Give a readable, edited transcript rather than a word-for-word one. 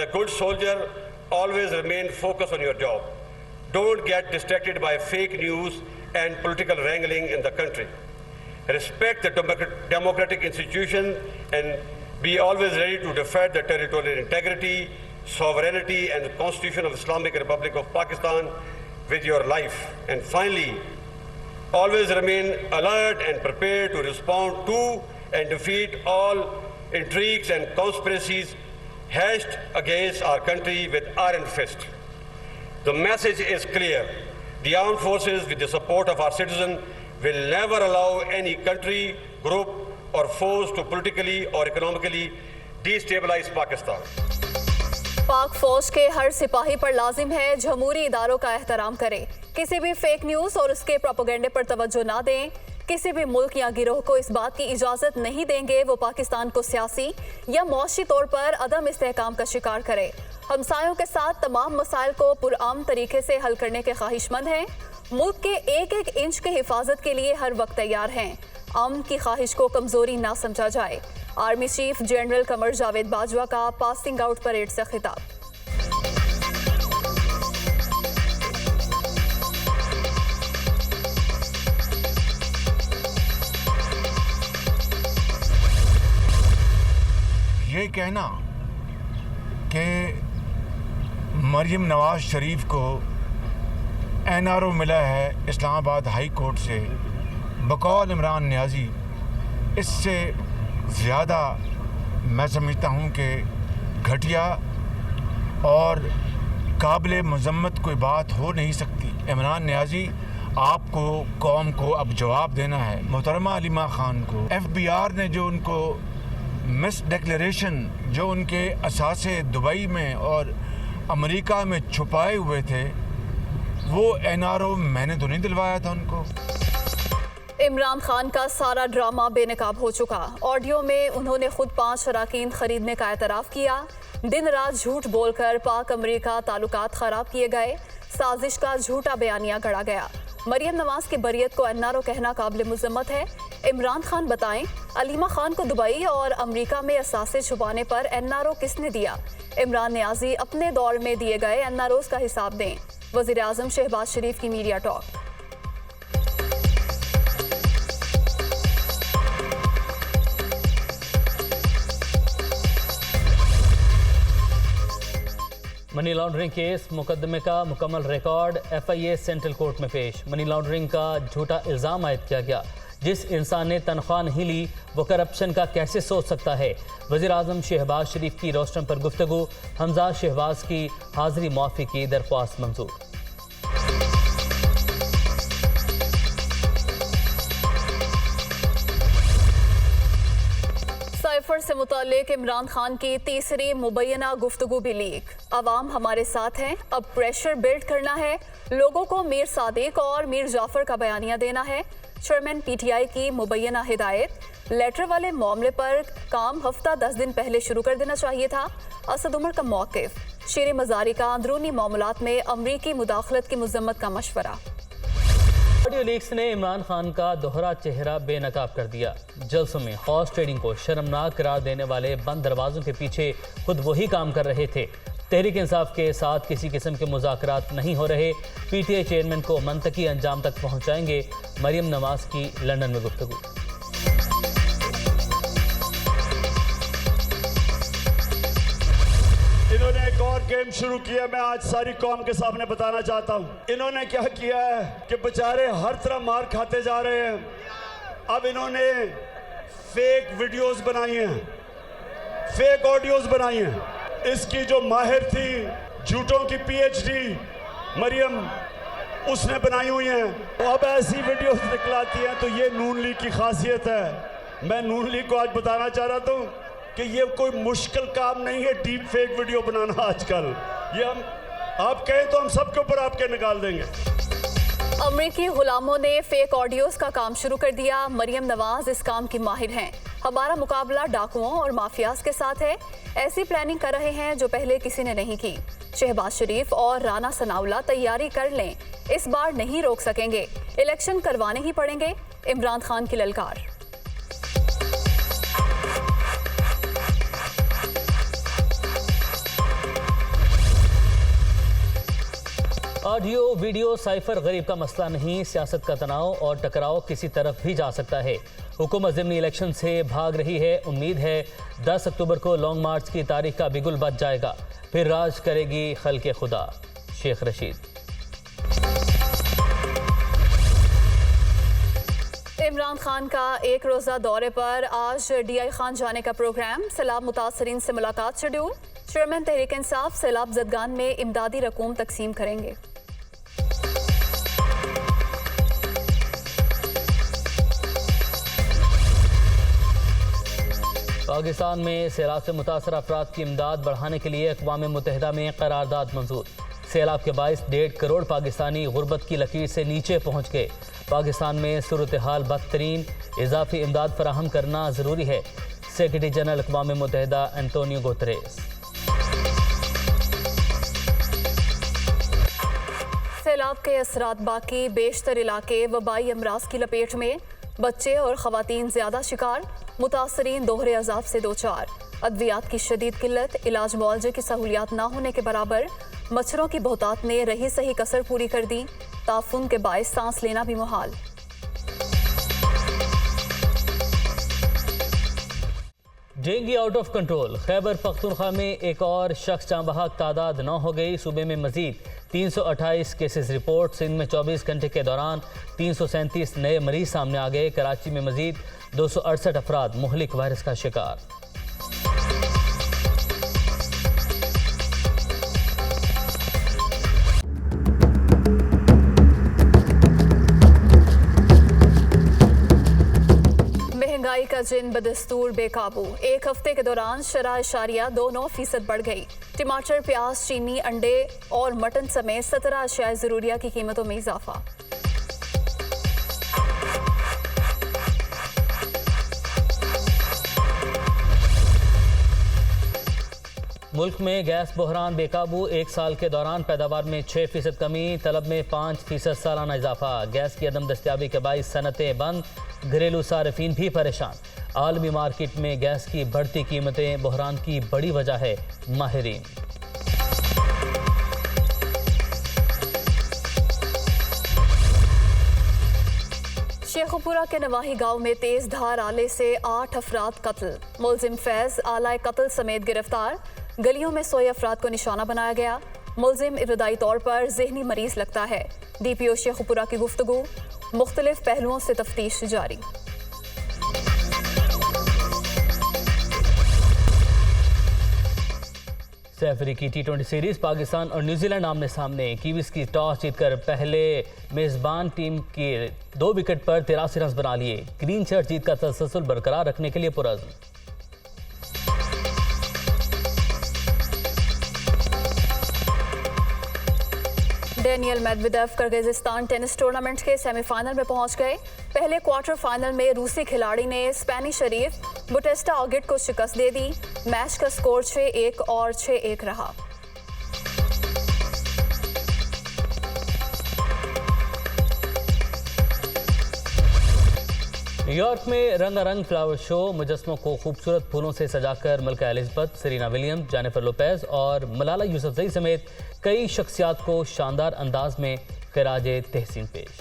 a good soldier, always remain focused on your job. Don't get distracted by fake news and political wrangling in the country. Respect the democratic institutions and be always ready to defend the territorial integrity, sovereignty and the Constitution of the Islamic Republic of Pakistan with your life. And finally, always remain alert and prepared to respond to and defeat all intrigues and conspiracies hatched against our country with iron fist. The message is clear. The armed forces, with the support of our citizens, will never allow any country, group or force to politically or economically destabilize Pakistan. पाक फौज के हर सिपाही पर लाजिम है जमहूरी इदारों का एहतराम करे, किसी भी फेक न्यूज़ और उसके प्रोपेगेंडे पर तवज्जो ना दें। किसी भी मुल्क या गिरोह को इस बात की इजाज़त नहीं देंगे वो पाकिस्तान को सियासी या मौशी तौर पर अदम इस्तेहकाम का शिकार करे। हमसायों के साथ तमाम मसाइल को पुरअमन तरीके से हल करने के ख्वाहिशमंद हैं। मुल्क के एक एक इंच की हिफाजत के लिए हर वक्त तैयार हैं। अमन की ख्वाहिश को कमजोरी ना समझा जाए। Army chief general Qamar Javed Bajwa का पासिंग आउट परेड से खिताब। ये कहना कि मरियम नवाज शरीफ को NRO मिला है इस्लामाबाद हाई कोर्ट से बकौल इमरान नियाज़ी, इससे ज़्यादा मैं समझता हूँ कि घटिया और काबिल मज़म्मत कोई बात हो नहीं सकती। इमरान नियाज़ी, आपको कौम को अब जवाब देना है। मोहतरमा अलीमा ख़ान को FBR ने जो उनको मिस डिक्लेरेशन जो उनके असासे दुबई में और अमेरिका में छुपाए हुए थे, वो NRO मैंने तो नहीं दिलवाया था उनको। इमरान खान का सारा ड्रामा बेनकाब हो चुका। ऑडियो में उन्होंने खुद 5 अराकीन खरीदने का एतराफ़ किया। दिन रात झूठ बोलकर पाक अमेरिका ताल्लुकात ख़राब किए गए। साजिश का झूठा बयानिया गढ़ा गया। मरियम नवाज की बरियत को NRO कहना काबिल मुज़म्मत है। इमरान खान बताएं, अलीमा खान को दुबई और अमेरिका में असासे छुपाने पर NRO किसने दिया? इमरान नियाज़ी अपने दौर में दिए गए NROs का हिसाब दें। वज़ीर आज़म शहबाज शरीफ की media talk. Money laundering case मुकदमे का मुकम्मल रिकॉर्ड FIA सेंट्रल कोर्ट में पेश। मनी लॉन्ड्रिंग का झूठा इल्ज़ाम आयद किया गया। जिस इंसान ने तनख्वाह नहीं ली वो करप्शन का कैसे सोच सकता है? वज़ीर आज़म शहबाज शरीफ की रोस्टम पर गुफ्तगू। हमजा शहबाज की हाज़री मुआफ़ी की दरख्वास्त मंजूर। साइफर से मुतालिक इमरान खान की तीसरी मुबैना गुफ्तगू भी लीक। अवाम हमारे साथ हैं, अब प्रेशर बिल्ड करना है। लोगों को मीर सादिक और मीर जाफर का बयानिया देना है। चेयरमैन PTI की मुबैना हिदायत। लेटर वाले मामले पर काम हफ्ता 10 दिन पहले शुरू कर देना चाहिए था। असद उमर का मौक़िफ़। शेर मज़ारी का अंदरूनी मामलात में अमरीकी मुदाखलत की मज़म्मत का मशवरा। ऑडियो लीक्स ने इमरान खान का दोहरा चेहरा बेनकाब कर दिया। जलसों में हॉर्स ट्रेडिंग को शर्मनाक करार देने वाले बंद दरवाजों के पीछे खुद वही काम कर रहे थे। तहरीक इंसाफ के साथ किसी किस्म के मुज़ाकरात नहीं हो रहे। PTI चेयरमैन को मंतकी अंजाम तक पहुंचाएंगे। मरियम नवाज की लंदन में गुफ्तगू। इन्होंने एक और गेम शुरू किया, मैं आज सारी कौम के सामने बताना चाहता हूँ। इन्होंने क्या किया है कि बेचारे हर तरफ मार खाते जा रहे हैं। अब इन्होंने फेक वीडियोस बनाई हैं, फेक ऑडियोस बनाई हैं। इसकी जो माहिर थी झूठों की PhD मरियम, उसने बनाई हुई हैं। अब ऐसी वीडियोस निकलाती हैं तो ये नून लीग की खासियत है। मैं नून लीग को आज बताना चाह रहा था कि ये कोई मुश्किल काम नहीं है डीप फेक वीडियो बनाना आजकल। ये हम आप कहें तो हम सबके ऊपर आपके निकाल देंगे। अमरीकी गुलामों ने फेक ऑडियोज का काम शुरू कर दिया। मरियम नवाज इस काम की माहिर हैं। हमारा मुकाबला डाकुओं और माफियाज के साथ है। ऐसी प्लानिंग कर रहे हैं जो पहले किसी ने नहीं की। शहबाज शरीफ और राना सनाउल्लाह तैयारी कर लें, इस बार नहीं रोक सकेंगे। इलेक्शन करवाने ही पड़ेंगे। इमरान खान की ललकार। ऑडियो वीडियो साइफर गरीब का मसला नहीं, सियासत का तनाव और टकराव किसी तरफ भी जा सकता है। हुकूमत ज़िमनी इलेक्शन से भाग रही है। उम्मीद है 10 अक्टूबर को लॉन्ग मार्च की तारीख का बिगुल बच जाएगा, फिर राज करेगी खल्के खुदा। शेख रशीद। इमरान खान का एक रोज़ा दौरे पर आज DI खान जाने का प्रोग्राम। सैलाब मुतासरीन से मुलाकात शेड्यूल। चेयरमैन तहरीक इंसाफ सैलाब ज़दगान में इमदादी रकूम तकसीम करेंगे। पाकिस्तान में सैलाब से मुतासर अफराद की इमदाद बढ़ाने के लिए अक़वाम मुत्तहिदा में करारदाद मंजूर। सैलाब के बाइस 1.5 करोड़ पाकिस्तानी गुर्बत की लकीर से नीचे पहुँच गए। पाकिस्तान में सूरत हाल बदतरीन, इजाफी इमदाद फराहम करना ज़रूरी है। सेक्रेटरी जनरल अक़वाम मुत्तहिदा एंटोनियो गुतरेस। सैलाब के असरात बाकी बेशतर इलाके वबाई अमराज की लपेट में। बच्चे और ख़वातीन ज़्यादा शिकार। मुतासरीन दोहरे अजाब से दो चार। अद्वियात की शदीद किल्लत, इलाज मुआवजे की सहूलियात ना होने के बराबर। मच्छरों की बहुतात ने रही सही कसर पूरी कर दी। ताफुन के बायस सांस लेना भी मुहाल। Dengue out of control. Khyber Pakhtunkhwa में एक और शख्स जाँ बहक, तादाद 9 हो गई। सूबे में मजीद 328 केसेस रिपोर्ट। सिंध में 24 घंटे के दौरान 337 नए मरीज सामने आ गए। कराची में मजीद 268 अफराद मुहलिक वायरस का शिकार। महंगाई का जिन बदस्तूर बेकाबू। एक हफ्ते के दौरान शरह इशारिया 2.9% बढ़ गई। टमाटर, प्याज, चीनी, अंडे और मटन समेत 17 अशिया ज़रूरिया की कीमतों में इजाफा। मुल्क में गैस बहरान बेकाबू। एक साल के दौरान पैदावार में 6% कमी, तलब में 5% सालाना इजाफा। गैस की अदम दस्तियाबी के बाईस सनतें बंद, घरेलू सार्फिन भी परेशान। आलमी मार्केट में गैस की बढ़ती कीमतें बहरान की बड़ी वजह है। माहिरीन। शेखुपुरा के नवाही गांव में तेज धार आले से 8 अफराद कत्ल। मुलजिम फैज आलाए कत्ल समेत गिरफ्तार। गलियों में सोए अफराद को निशाना बनाया गया। मुलजिम इब्तदाई तौर पर जहनी मरीज लगता है। DPO शेखुपुरा की गुफ्तगू। मुख्तलिफ पहलुओं से तफ्तीश जारी। सैफरी की T20 सीरीज पाकिस्तान और न्यूजीलैंड आमने सामने। कीवीज की टॉस जीतकर पहले मेजबान टीम के 2 विकेट पर 83 रन बना लिए। ग्रीन शर्ट जीत का तसलसल बरकरार रखने के लिए पुरअज़्म। Daniil Medvedev Kyrgyzstan tennis tournament के सेमीफाइनल में पहुंच गए। पहले क्वार्टर फाइनल में रूसी खिलाड़ी ने स्पेनिश शरीफ बुटेस्टा ऑगिट को शिकस्त दे दी। मैच का स्कोर 6-1 और 6-1 रहा। न्यूयॉर्क में रंगारंग फ्लावर शो। मुजस्मों को खूबसूरत फूलों से सजाकर मलका Elizabeth, Serena Williams, Jennifer Lopez और मलाला यूसुफजई समेत कई शख्सियात को शानदार अंदाज में खिराज तहसीन पेश।